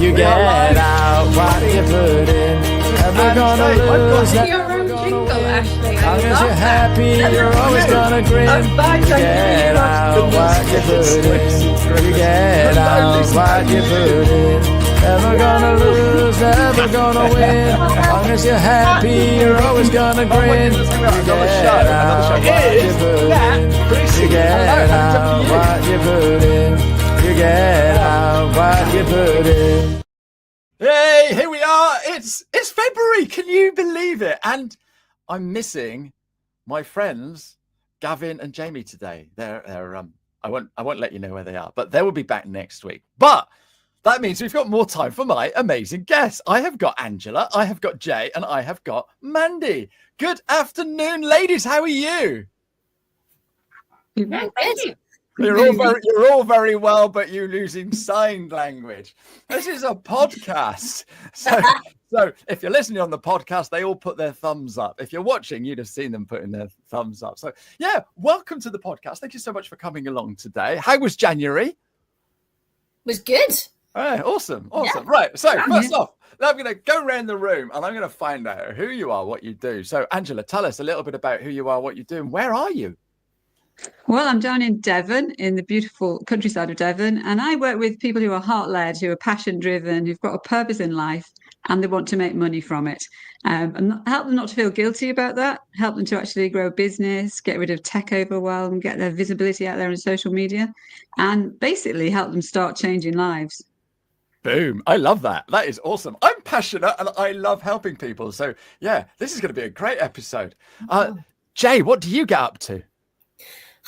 You get out what you put in. Never gonna lose, never gonna win. As long as you're happy, you're always gonna grin. You get out what you put in. You get out what you put in. Never gonna lose, never gonna win. As long as you're happy, you're always gonna grin. You get out what you put in. You get out what you put in. You get out what you put in. Hey, here we are. It's February. Can you believe it? And I'm missing my friends Gavin and Jamie today. They're I won't let you know where they are, but they will be back next week. But that means we've got more time for my amazing guests. I have got Angela, I have got Jay, and I have got Mandy. Good afternoon, ladies. How are you? Thank you. You're all very well, but you're losing sign language. This is a podcast. So if you're listening on the podcast, they all put their thumbs up. If you're watching, you'd have seen them putting their thumbs up. So yeah, welcome to the podcast. Thank you so much for coming along today. How was January? Was good. All right, awesome. Yeah. Right, so first off, I'm going to go around the room and I'm going to find out who you are, what you do. So Angela, tell us a little bit about who you are, what you do, and where are you? Well, I'm down in Devon, in the beautiful countryside of Devon, and I work with people who are heart-led, who are passion-driven, who've got a purpose in life, and they want to make money from it. And help them not to feel guilty about that, help them to actually grow a business, get rid of tech overwhelm, get their visibility out there on social media, and basically help them start changing lives. Boom. I love that. That is awesome. I'm passionate and I love helping people. So yeah, this is going to be a great episode. Jay, what do you get up to?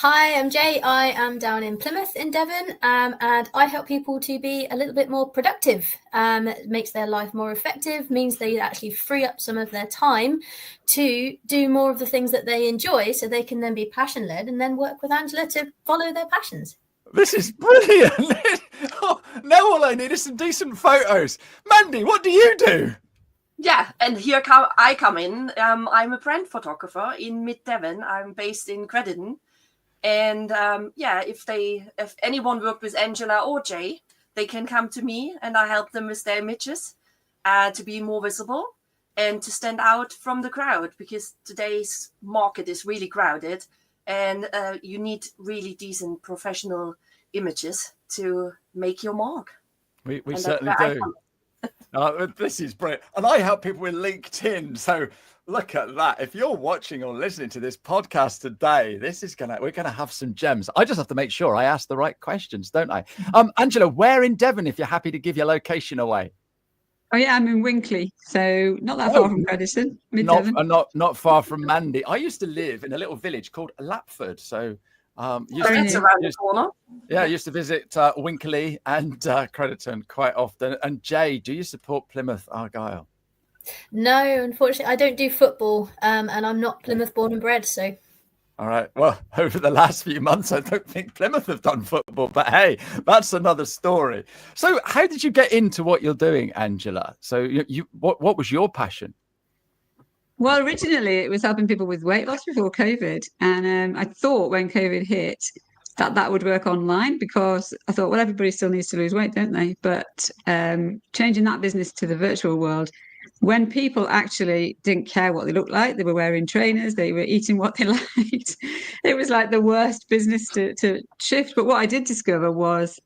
Hi, I'm Jay. I am down in Plymouth in Devon, and I help people to be a little bit more productive. It makes their life more effective, means they actually free up some of their time to do more of the things that they enjoy, so they can then be passion-led and then work with Angela to follow their passions. This is brilliant. Oh, now all I need is some decent photos. Mandy, what do you do? Yeah, and here I come in. I'm a brand photographer in Mid-Devon. I'm based in Crediton. And if anyone worked with Angela or Jay, they can come to me and I help them with their images to be more visible and to stand out from the crowd, because today's market is really crowded and you need really decent professional images to make your mark. We certainly do. This is brilliant. And I help people with LinkedIn. So look at that. If you're watching or listening to this podcast today, we're gonna have some gems. I just have to make sure I ask the right questions, don't I? Angela, where in Devon, if you're happy to give your location away? Oh yeah, I'm in Winkley, so not that far from Crediton, Mid-Devon. Not far from Mandy. I used to live in a little village called Lapford. So it's around the corner. Yeah, I used to visit Winkley and Crediton quite often. And Jay, do you support Plymouth Argyle? No, unfortunately, I don't do football, and I'm not Plymouth born and bred, so. All right. Well, over the last few months, I don't think Plymouth have done football, but hey, that's another story. So how did you get into what you're doing, Angela? So what was your passion? Well, originally it was helping people with weight loss before COVID. And I thought when COVID hit that would work online, because I thought, well, everybody still needs to lose weight, don't they? But changing that business to the virtual world, when people actually didn't care what they looked like, they were wearing trainers, they were eating what they liked. It was like the worst business to shift. But what I did discover was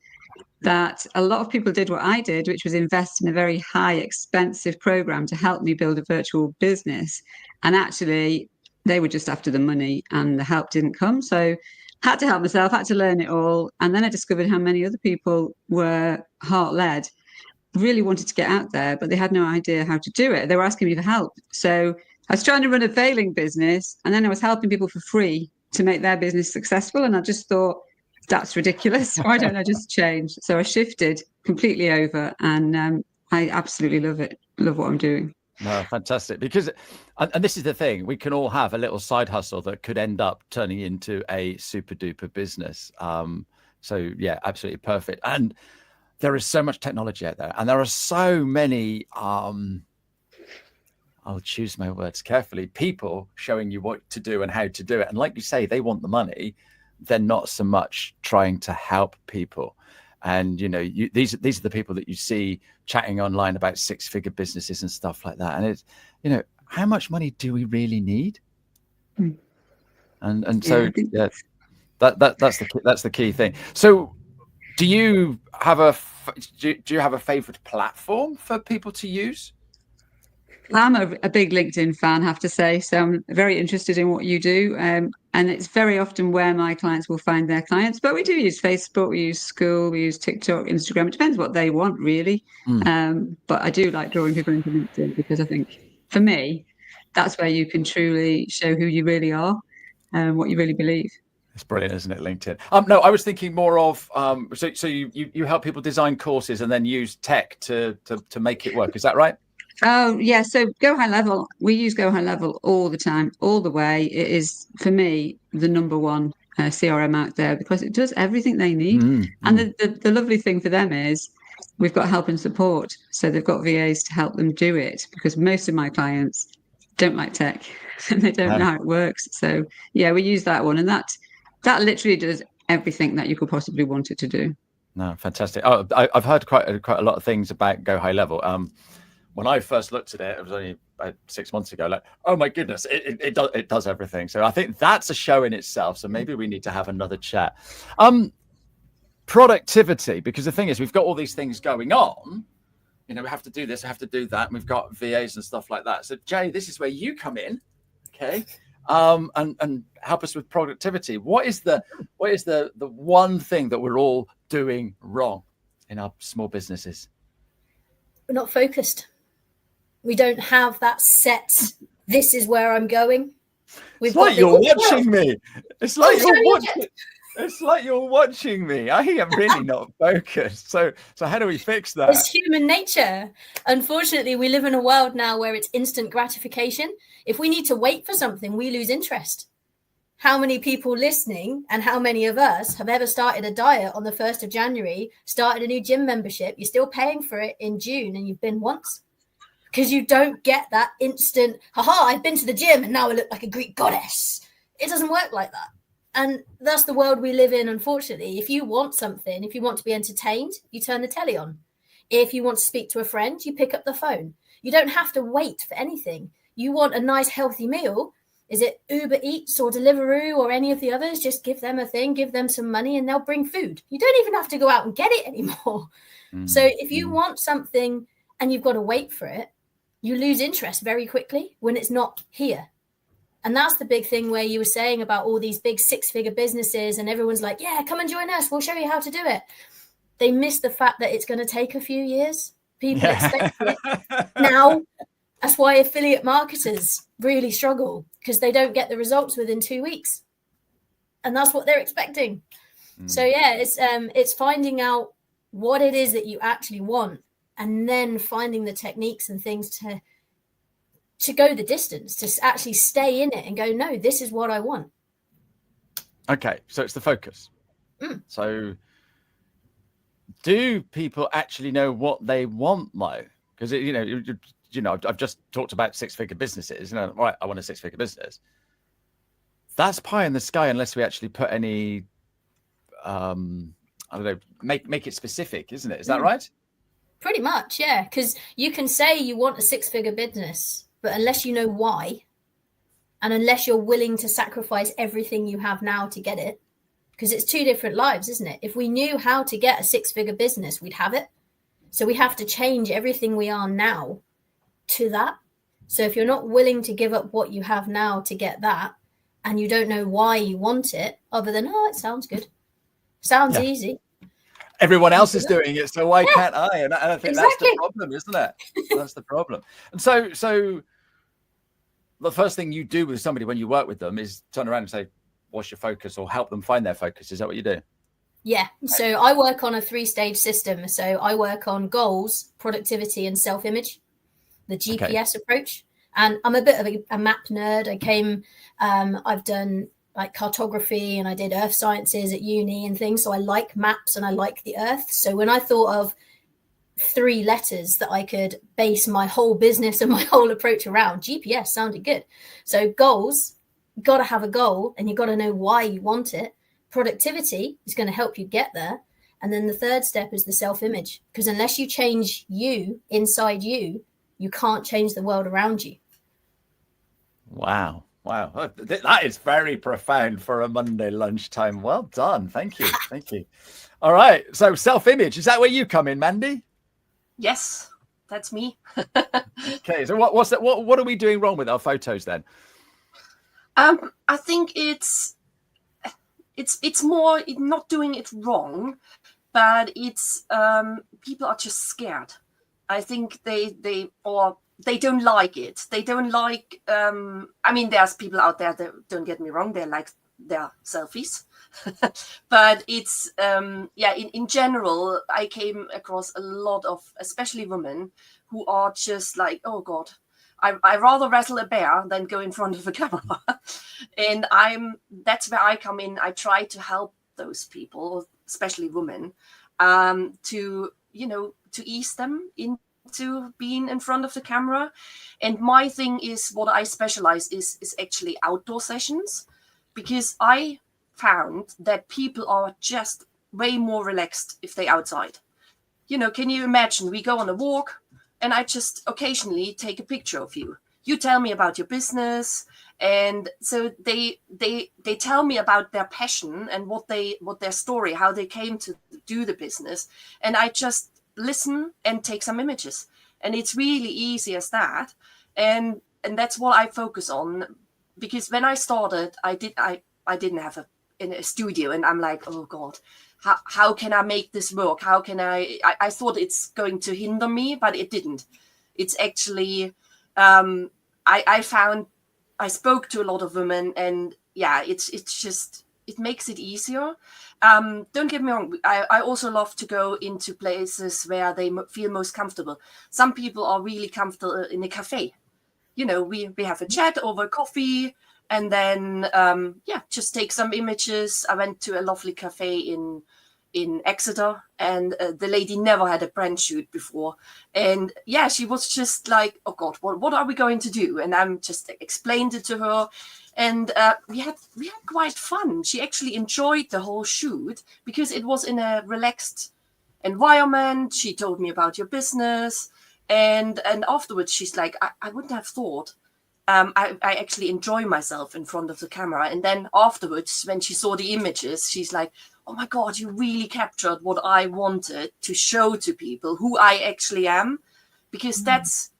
that a lot of people did what I did, which was invest in a very high, expensive program to help me build a virtual business. And actually, they were just after the money and the help didn't come. So had to help myself, had to learn it all. And then I discovered how many other people were heart-led, really wanted to get out there, but they had no idea how to do it. They were asking me for help. So I was trying to run a failing business, and then I was helping people for free to make their business successful. And I just thought, that's ridiculous. Why don't I just change? So I shifted completely over, and I absolutely love it. Love what I'm doing. No, fantastic. Because, and this is the thing, we can all have a little side hustle that could end up turning into a super duper business. So yeah, absolutely perfect. And there is so much technology out there, and there are so many, I'll choose my words carefully, people showing you what to do and how to do it. And like you say, they want the money. They're not so much trying to help people. And these are the people that you see chatting online about 6-figure businesses and stuff like that. And it's, how much money do we really need? And so that's the key thing. So do you have a favorite platform for people to use? I'm a big LinkedIn fan, I have to say. So I'm very interested in what you do. And it's very often where my clients will find their clients. But we do use Facebook, we use School, we use TikTok, Instagram. It depends what they want, really. But I do like drawing people into LinkedIn because I think, for me, that's where you can truly show who you really are and what you really believe. It's brilliant, isn't it, LinkedIn? No, I was thinking more of so you help people design courses and then use tech to make it work. Is that right? Oh, yeah. So Go High Level, we use Go High Level all the time, all the way. It is, for me, the number one CRM out there because it does everything they need. And the lovely thing for them is we've got help and support. So they've got VAs to help them do it because most of my clients don't like tech and they don't know how it works. So, yeah, we use that one. And that literally does everything that you could possibly want it to do. No, fantastic. Oh, I've heard quite a lot of things about Go High Level. When I first looked at it, it was only about 6 months ago. Like, oh my goodness, it does everything. So I think that's a show in itself. So maybe we need to have another chat. Productivity, because the thing is, we've got all these things going on. We have to do this, we have to do that, and we've got VAs and stuff like that. So Jay, this is where you come in, okay, and help us with productivity. What is the one thing that we're all doing wrong in our small businesses? We're not focused. We don't have that set, this is where I'm going. It's like you're watching me. It's like you're watching me. I am really not focused. So how do we fix that? It's human nature. Unfortunately, we live in a world now where it's instant gratification. If we need to wait for something, we lose interest. How many people listening and how many of us have ever started a diet on the 1st of January, started a new gym membership, you're still paying for it in June and you've been once? Because you don't get that instant, I've been to the gym and now I look like a Greek goddess. It doesn't work like that. And that's the world we live in, unfortunately. If you want something, if you want to be entertained, you turn the telly on. If you want to speak to a friend, you pick up the phone. You don't have to wait for anything. You want a nice, healthy meal. Is it Uber Eats or Deliveroo or any of the others? Just give them a thing, give them some money and they'll bring food. You don't even have to go out and get it anymore. So if you want something and you've got to wait for it, you lose interest very quickly when it's not here. And that's the big thing where you were saying about all these big 6-figure businesses and everyone's like, yeah, come and join us. We'll show you how to do it. They miss the fact that it's going to take a few years. People expect it now. That's why affiliate marketers really struggle because they don't get the results within 2 weeks. And that's what they're expecting. So, yeah, it's finding out what it is that you actually want and then finding the techniques and things to go the distance, to actually stay in it and go, no, this is what I want. Okay, so it's the focus. So do people actually know what they want, though? Because, I've just talked about 6-figure businesses. Right, I want a 6-figure business. That's pie in the sky unless we actually put any, I don't know, make it specific, isn't it? Is that right? Pretty much, yeah. Because you can say you want a 6-figure business, but unless you know why, and unless you're willing to sacrifice everything you have now to get it, because it's 2 different lives, isn't it? If we knew how to get a 6-figure business, we'd have it. So we have to change everything we are now to that. So if you're not willing to give up what you have now to get that, and you don't know why you want it, other than, it sounds good. Sounds easy. Everyone else is doing it, so why can't I? And I think that's the problem, isn't it? That's the problem. And so the first thing you do with somebody when you work with them is turn around and say, what's your focus, or help them find their focus. Is that what you do? Yeah. So I work on a 3-stage system. So I work on goals, productivity, and self-image, the GPS approach. And I'm a bit of a map nerd. I've done like cartography and I did earth sciences at uni and things. So I like maps and I like the earth. So when I thought of 3 letters that I could base my whole business and my whole approach around, GPS sounded good. So goals, you got to have a goal and you got to know why you want it. Productivity is going to help you get there. And then the third step is the self-image, because unless you change you inside you, you can't change the world around you. Wow. Wow. That is very profound for a Monday lunchtime. Well done. Thank you. Thank you. All right. So self-image, is that where you come in, Mandy? Yes, that's me. Okay. So what's that? What are we doing wrong with our photos then? I think it's more not doing it wrong, but it's people are just scared. I think they don't like it. They don't like. I mean, there's people out there that, don't get me wrong, they like their selfies, but it's in general, I came across a lot of, especially women, who are just like, oh God, I rather wrestle a bear than go in front of a camera. And that's where I come in. I try to help those people, especially women, to ease them into being in front of the camera. And my thing is, what I specialize is actually outdoor sessions, because I found that people are just way more relaxed if they're outside. Can you imagine, we go on a walk and I just occasionally take a picture of you. You tell me about your business. And so they tell me about their passion and what their story, how they came to do the business. And I just listen and take some images. And it's really easy as that. And that's what I focus on, because when I started, I didn't have a studio, and I'm like, oh God, how can I make this work? How can I thought it's going to hinder me, but it didn't. It's actually, I spoke to a lot of women, and yeah, it's just, it makes it easier. Don't get me wrong. I also love to go into places where they feel most comfortable. Some people are really comfortable in a cafe. We have a chat over coffee, and then just take some images. I went to a lovely cafe in Exeter, and the lady never had a brand shoot before, and she was just like, oh God, what are we going to do? And I'm just explained it to her, and we had quite fun. She actually enjoyed the whole shoot because it was in a relaxed environment. She told me about your business, and afterwards she's like, I wouldn't have thought I actually enjoy myself in front of the camera. And then afterwards, when she saw the images, she's like, oh my God, you really captured what I wanted to show to people, who I actually am. Because that's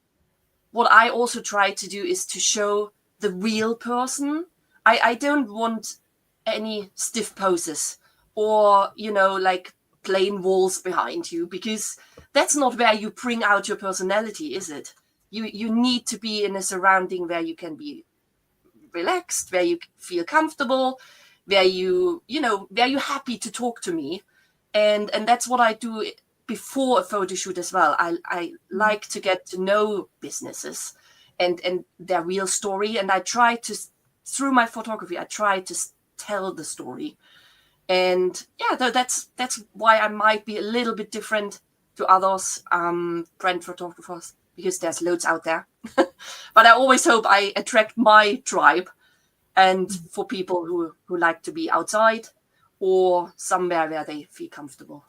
what I also try to do, is to show the real person. I don't want any stiff poses or, like plain walls behind you, because that's not where you bring out your personality, is it? You need to be in a surrounding where you can be relaxed, where you feel comfortable, where you're happy to talk to me. And that's what I do before a photo shoot as well. I like to get to know businesses and their real story. And I try to, through my photography, I try to tell the story. And that's why I might be a little bit different to others, brand photographers, because there's loads out there. But I always hope I attract my tribe, and for people who like to be outside or somewhere where they feel comfortable.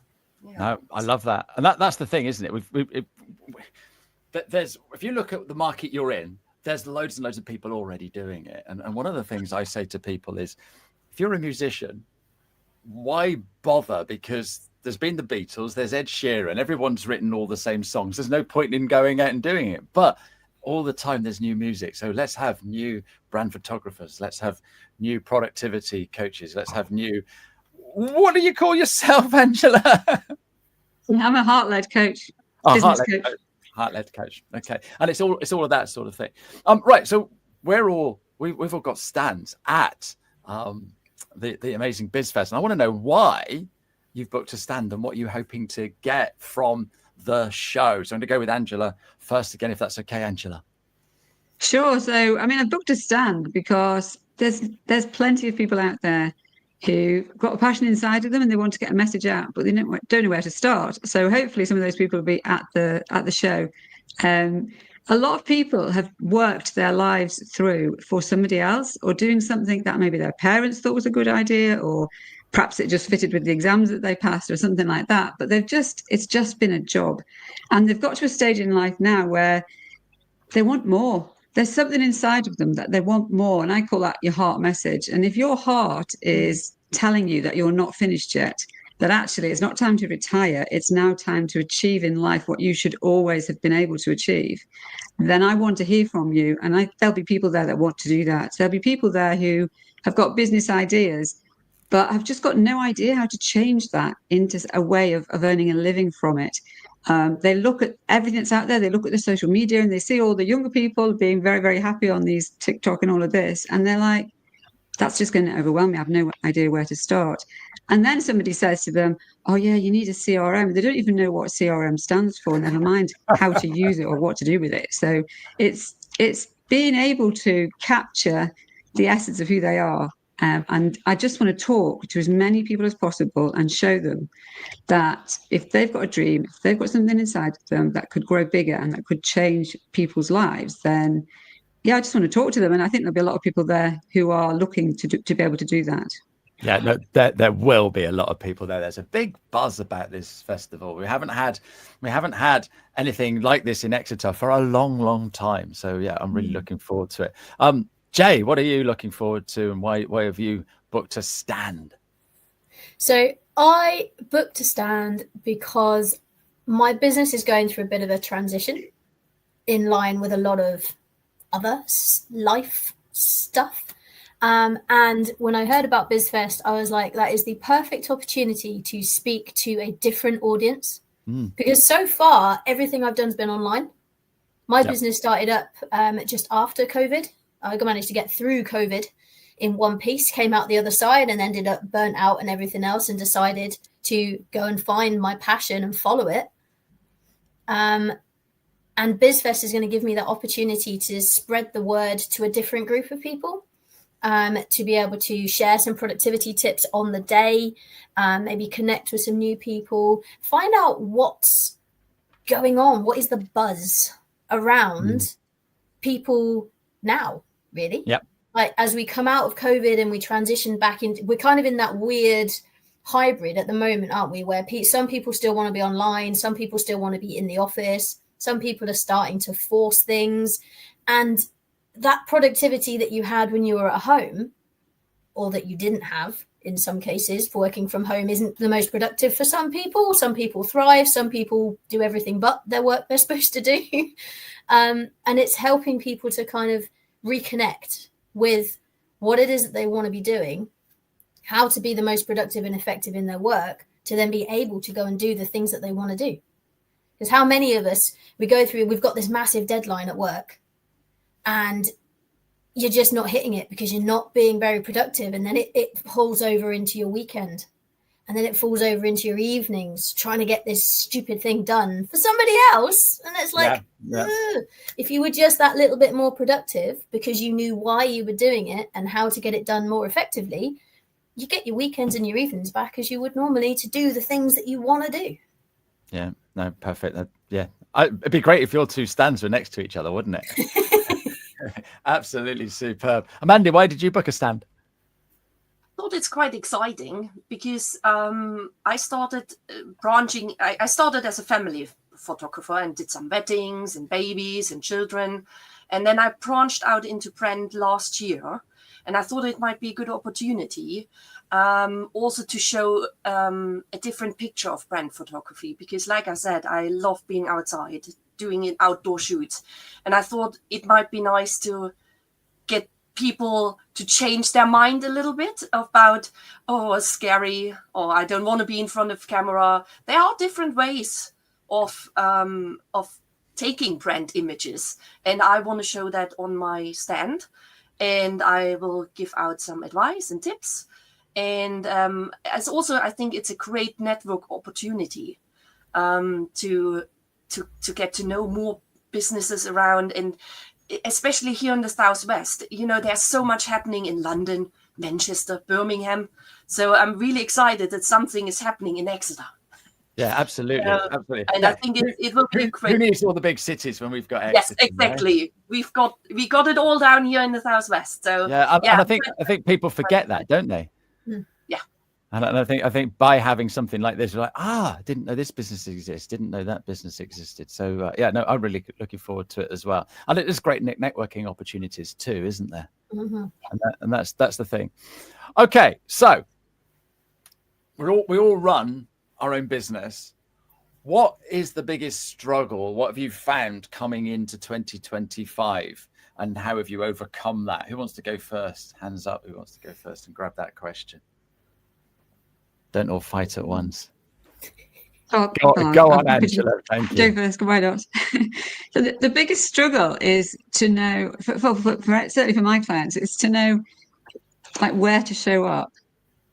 Yeah. No, I love that. And that's the thing, isn't it? There's, if you look at the market you're in, there's loads and loads of people already doing it. And one of the things I say to people is, if you're a musician, why bother? Because there's been the Beatles, there's Ed Sheeran, everyone's written all the same songs. There's no point in going out and doing it. But all the time there's new music. So let's have new brand photographers. Let's have new productivity coaches. Let's have new, what do you call yourself, Angela? I'm a heart-led coach. Heart-led coach. Heart-led coach. Okay. And it's all of that sort of thing. Right. So we've all got stands at the amazing Bizfest. And I want to know why you've booked a stand and what you're hoping to get from the show. So I'm going to go with Angela first again, if that's okay, Angela. Sure. So, I mean, I've booked a stand because there's plenty of people out there who've got a passion inside of them and they want to get a message out, but they don't know where to start. So hopefully some of those people will be at the show. A lot of people have worked their lives through for somebody else, or doing something that maybe their parents thought was a good idea, or perhaps it just fitted with the exams that they passed or something like that. But it's just been a job. And they've got to a stage in life now where they want more. There's something inside of them that they want more. And I call that your heart message. And if your heart is telling you that you're not finished yet, that actually it's not time to retire, it's now time to achieve in life what you should always have been able to achieve, then I want to hear from you. And there'll be people there that want to do that. There'll be people there who have got business ideas, but I've just got no idea how to change that into a way of earning a living from it. They look at everything that's out there. They look at the social media and they see all the younger people being very, very happy on these TikTok and all of this. And they're like, that's just going to overwhelm me. I have no idea where to start. And then somebody says to them, oh, yeah, you need a CRM. They don't even know what CRM stands for, never mind how to use it or what to do with it. So it's being able to capture the essence of who they are. And I just want to talk to as many people as possible and show them that if they've got a dream, if they've got something inside of them that could grow bigger and that could change people's lives, then yeah, I just want to talk to them. And I think there'll be a lot of people there who are looking to be able to do that. Yeah, no, there will be a lot of people there. There's a big buzz about this festival. We haven't had anything like this in Exeter for a long, long time. So yeah, I'm really looking forward to it. Jay, what are you looking forward to, and why have you booked a stand? So I booked a stand because my business is going through a bit of a transition in line with a lot of other life stuff. And when I heard about Bizfest, I was like, that is the perfect opportunity to speak to a different audience. Because so far, everything I've done has been online. My business started up just after COVID. I managed to get through COVID in one piece, came out the other side and ended up burnt out and everything else, and decided to go and find my passion and follow it. And Bizfest is going to give me that opportunity to spread the word to a different group of people, to be able to share some productivity tips on the day, maybe connect with some new people, find out what's going on, what is the buzz around people now, really. Yep. Like as we come out of COVID and we transition back into, we're kind of in that weird hybrid at the moment, aren't we? Where some people still want to be online, some people still want to be in the office, some people are starting to force things. And that productivity that you had when you were at home, or that you didn't have in some cases, working from home isn't the most productive for some people. Some people thrive, some people do everything but their work they're supposed to do. And it's helping people to kind of reconnect with what it is that they want to be doing, how to be the most productive and effective in their work, to then be able to go and do the things that they want to do. Because how many of us, we've got this massive deadline at work and you're just not hitting it because you're not being very productive. And then it falls over into your weekend. And then it falls over into your evenings trying to get this stupid thing done for somebody else. And it's like, if you were just that little bit more productive because you knew why you were doing it and how to get it done more effectively, you get your weekends and your evenings back as you would normally to do the things that you want to do. Yeah, no, perfect. It'd be great if your two stands were next to each other, wouldn't it? Absolutely superb. Amanda, why did you book a stand? I thought it's quite exciting because I started branching. I started as a family photographer and did some weddings and babies and children. And then I branched out into brand last year. And I thought it might be a good opportunity also to show a different picture of brand photography. Because like I said, I love being outside, doing an outdoor shoots. And I thought it might be nice to get people to change their mind a little bit about, oh, it's scary, or I don't want to be in front of camera. There are different ways of taking brand images. And I want to show that on my stand. And I will give out some advice and tips. And as also, I think it's a great network opportunity to get to know more businesses around, and especially here in the Southwest. You know, there's so much happening in London, Manchester, Birmingham. So I'm really excited that something is happening in Exeter. Yeah, absolutely, absolutely. And I think it will be great. Who needs all the big cities when we've got Exeter? Yes, exactly. Right? We got it all down here in the Southwest. So and I think people forget that, don't they? Yeah. And I think by having something like this, you're like, didn't know this business exists, didn't know that business existed. So I'm really looking forward to it as well. And it is great networking opportunities too, isn't there? Mm-hmm. And that's the thing. Okay, so we all run our own business. What is the biggest struggle? What have you found coming into 2025? And how have you overcome that? Who wants to go first? Hands up. Who wants to go first and grab that question? Don't all fight at once. Go on, Angela. Thank you. Go first. Why not? So the biggest struggle is to know, for certainly for my clients, it's to know like where to show up,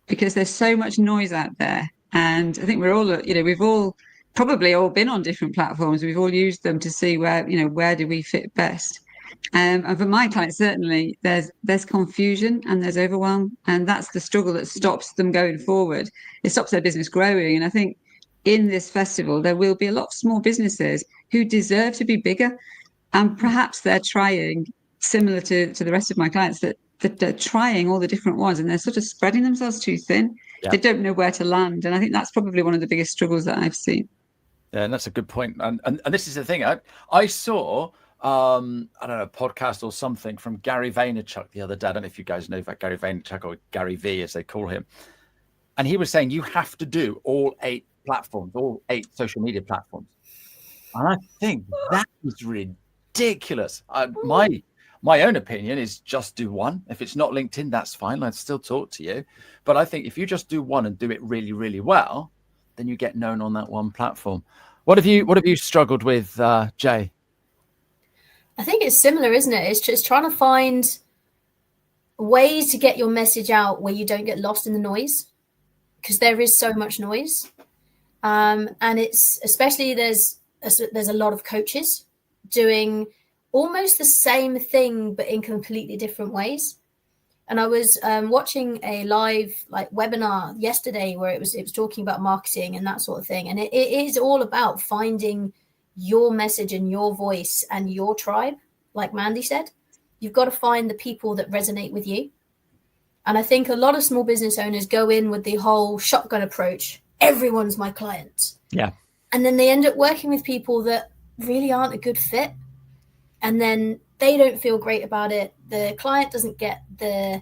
because there's so much noise out there. And I think we're all, we've all probably all been on different platforms. We've all used them to see where do we fit best. And for my clients, certainly there's confusion and there's overwhelm, and that's the struggle that stops them going forward. It stops their business growing. And I think in this festival, there will be a lot of small businesses who deserve to be bigger, and perhaps they're trying, similar to the rest of my clients, that they're trying all the different ones and they're sort of spreading themselves too thin. Yeah. They don't know where to land. And I think that's probably one of the biggest struggles that I've seen. Yeah, and that's a good point. And this is the thing. I saw, I don't know, a podcast or something from Gary Vaynerchuk the other day. I don't know if you guys know about Gary Vaynerchuk, or Gary V as they call him. And he was saying you have to do all 8 platforms, all 8 social media platforms. And I think that is ridiculous. My own opinion is just do one. If it's not LinkedIn, that's fine. I'd still talk to you. But I think if you just do one and do it really, really well, then you get known on that one platform. What have you struggled with, Jay? I think it's similar, isn't it? It's just trying to find ways to get your message out where you don't get lost in the noise, because there is so much noise. And it's especially there's a lot of coaches doing almost the same thing, but in completely different ways. And I was watching a live webinar yesterday where it was talking about marketing and that sort of thing. And it is all about finding your message and your voice and your tribe. Like Mandy said, you've got to find the people that resonate with you. And I think a lot of small business owners go in with the whole shotgun approach. Everyone's my client. Yeah. And then they end up working with people that really aren't a good fit. And then they don't feel great about it. The client doesn't get the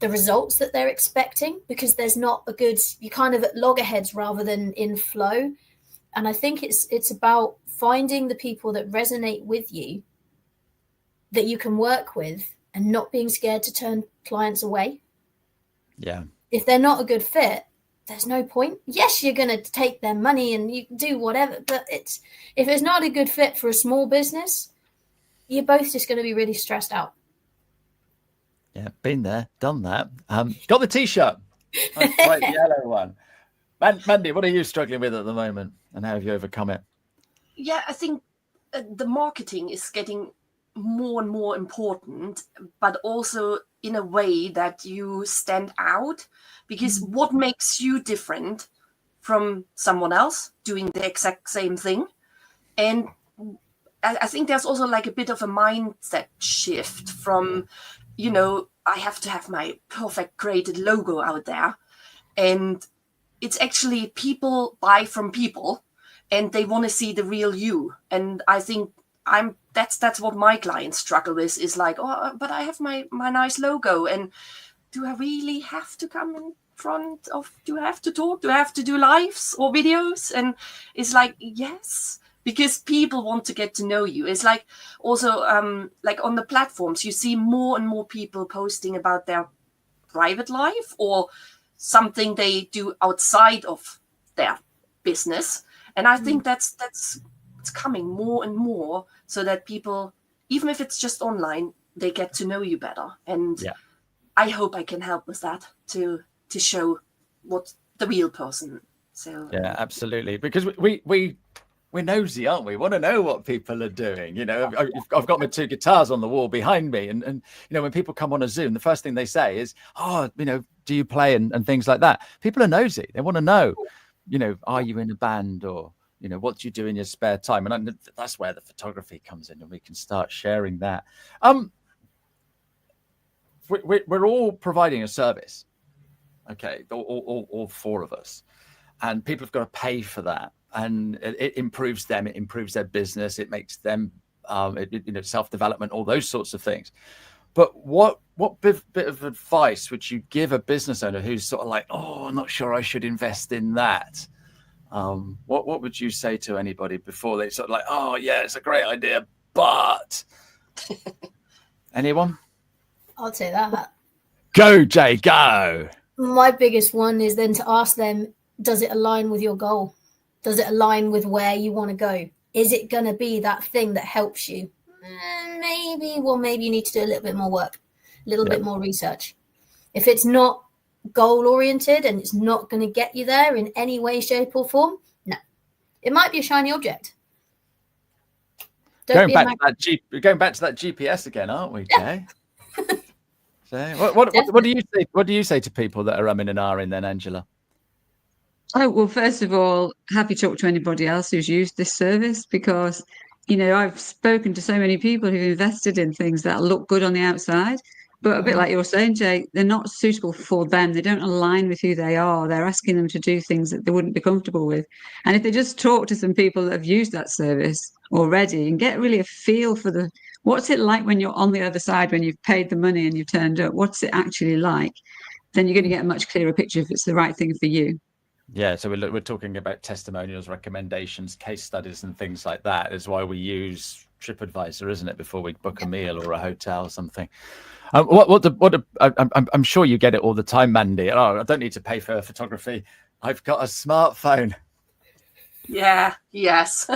results that they're expecting because there's not a good, you kind of at loggerheads rather than in flow. And I think it's about finding the people that resonate with you, that you can work with, and not being scared to turn clients away. Yeah. If they're not a good fit, there's no point. Yes, you're going to take their money and you do whatever, but if it's not a good fit for a small business, you're both just going to be really stressed out. Yeah, been there, done that. Got the T-shirt. That's right, the yellow one. Mandy, what are you struggling with at the moment, and how have you overcome it? Yeah, I think the marketing is getting more and more important, but also in a way that you stand out, because what makes you different from someone else doing the exact same thing? And I think there's also like a bit of a mindset shift from, I have to have my perfect created logo out there. And it's actually people buy from people and they want to see the real you. And I think that's what my clients struggle with, is like, oh, but I have my nice logo. And do I really have to come in front of, do I have to talk? Do I have to do lives or videos? And it's like, yes. Because people want to get to know you. It's like also like on the platforms, you see more and more people posting about their private life or something they do outside of their business. And I think that's it's coming more and more, so that people, even if it's just online, they get to know you better. And I hope I can help with that to show what the real person. So yeah, absolutely. Because we're nosy, aren't we? Want to know what people are doing. I've got my 2 guitars on the wall behind me, and when people come on a Zoom, the first thing they say is, do you play and things like that. People are nosy. They want to know, are you in a band, or what do you do in your spare time? And that's where the photography comes in, and we can start sharing that. We're all providing a service, Okay, all four of us, and people have got to pay for that, and it improves them, it improves their business, it makes them, self-development, all those sorts of things. But what bit of advice would you give a business owner who's sort of like, oh, I'm not sure I should invest in that? What would you say to anybody before they sort of like, oh yeah, it's a great idea, but anyone? I'll say that. Go, Jay, go. My biggest one is then to ask them, does it align with your goal? Does it align with where you want to go? Is it going to be that thing that helps you? Maybe you need to do a little bit more work, a little bit more research. If it's not goal oriented and it's not going to get you there in any way, shape or form, no. It might be a shiny object. Going back to that GPS again, aren't we, Jay? So what do you say? What do you say to people that are umming and ahhing then, Angela? Oh, well, first of all, happy to talk to anybody else who's used this service, because, I've spoken to so many people who've invested in things that look good on the outside, but a bit like you're saying, Jay, they're not suitable for them. They don't align with who they are. They're asking them to do things that they wouldn't be comfortable with. And if they just talk to some people that have used that service already and get really a feel for what's it like when you're on the other side, when you've paid the money and you've turned up, what's it actually like, then you're going to get a much clearer picture if it's the right thing for you. Yeah, so we're talking about testimonials, recommendations, case studies, and things like that. Is why we use TripAdvisor, isn't it, before we book a meal or a hotel or something. I'm sure you get it all the time, Mandy. Oh, I don't need to pay for photography. I've got a smartphone. Yeah, yes.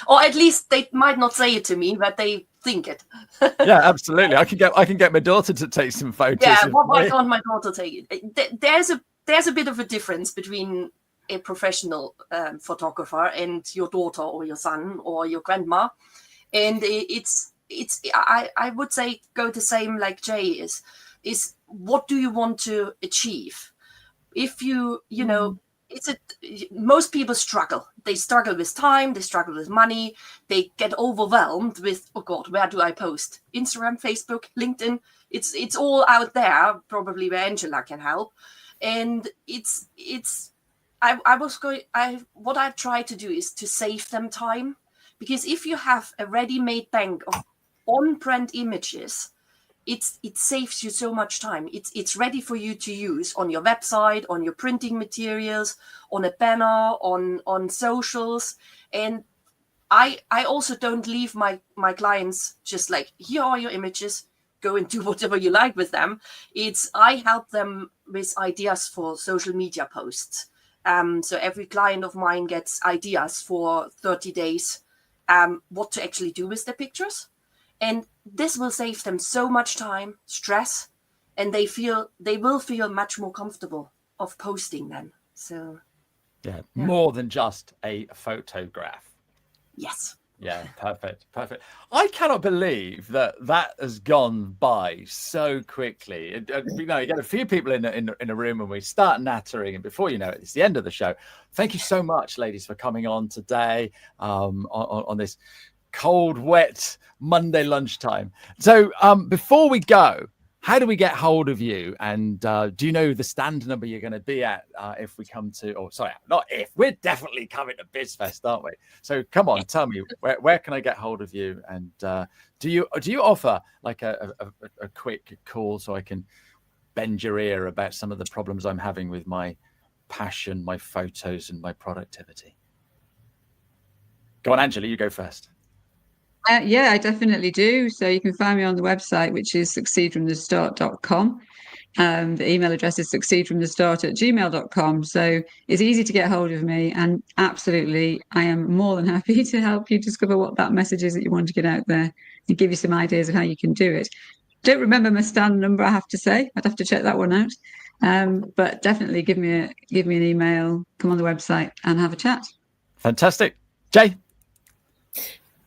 Or at least they might not say it to me, but they think it. Yeah, absolutely. I can get my daughter to take some photos. Yeah, why can't my daughter take it? There's a bit of a difference between a professional photographer and your daughter or your son or your grandma, and I would say go the same like Jay is what do you want to achieve? If most people struggle. They struggle with time, they struggle with money, they get overwhelmed with, oh God, where do I post? Instagram, Facebook, LinkedIn, it's all out there, probably where Angela can help. And what I try to do is to save them time, because if you have a ready-made bank of on-brand images, it saves you so much time. It's ready for you to use on your website, on your printing materials, on a banner, on socials. And I also don't leave my clients just like, here are your images, go and do whatever you like with them. I help them with ideas for social media posts. So every client of mine gets ideas for 30 days, what to actually do with the pictures. And this will save them so much time, stress, and they will feel much more comfortable of posting them. So yeah, more than just a photograph. Yes. Yeah, perfect. I cannot believe that has gone by so quickly. You get a few people in a room and we start nattering, and before you know it, it's the end of the show. Thank you so much, ladies, for coming on today on this cold, wet Monday lunchtime. So before we go, how do we get hold of you? And do you know the stand number you're going to be at if we come to, or sorry, not if, we're definitely coming to Bizfest, aren't we? So come on, tell me, where can I get hold of you? And do you offer like a quick call so I can bend your ear about some of the problems I'm having with my passion, my photos, and my productivity? Go on, Angela, you go first. Yeah, I definitely do. So you can find me on the website, which is succeedfromthestart.com. The email address is succeedfromthestart@gmail.com. So it's easy to get hold of me. And absolutely, I am more than happy to help you discover what that message is that you want to get out there and give you some ideas of how you can do it. Don't remember my stand number, I have to say. I'd have to check that one out. But definitely give me an email, come on the website and have a chat. Fantastic. Jay?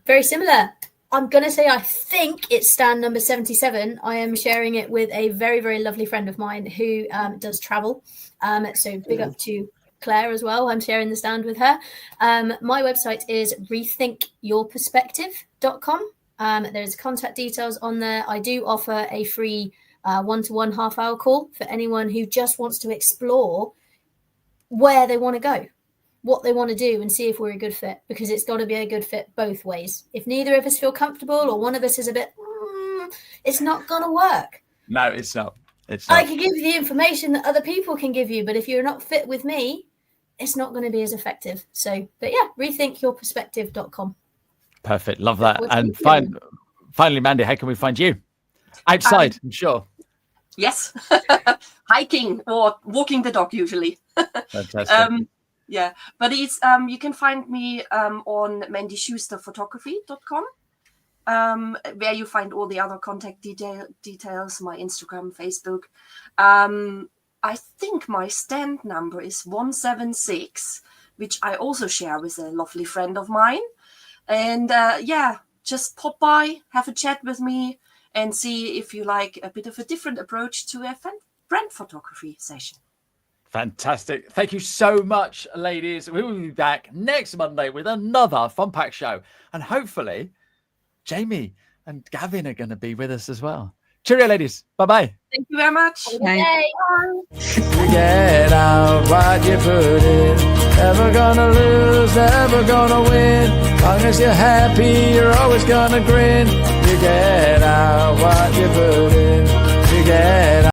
Very similar. I'm going to say I think it's stand number 77. I am sharing it with a very, very lovely friend of mine who does travel. So big up to Claire as well. I'm sharing the stand with her. My website is rethinkyourperspective.com. There's contact details on there. I do offer a free one-to-one half-hour call for anyone who just wants to explore where they want to go, what they want to do, and see if we're a good fit, because it's got to be a good fit both ways. If neither of us feel comfortable or one of us is a bit, it's not going to work. No, it's not. It's not. I can give you the information that other people can give you, but if you're not fit with me, it's not going to be as effective. So, but yeah, rethinkyourperspective.com. Perfect. Love that. And finally, Mandy, how can we find you? Outside, I'm sure. Yes. Hiking or walking the dog usually. Fantastic. Yeah, but it's you can find me on mandyschusterphotography.com, where you find all the other contact details, my Instagram, Facebook. I think my stand number is 176, which I also share with a lovely friend of mine. And just pop by, have a chat with me, and see if you like a bit of a different approach to a brand photography session. Fantastic. Thank you so much, ladies. We will be back next Monday with another Fun Pack show. And hopefully, Jaiye and Gavin are going to be with us as well. Cheerio, ladies. Bye-bye. Thank you very much. Bye. You get out what you put in. Never gonna lose, never gonna win. Long as you're happy, you're always gonna grin. You get out what you put in. You get out.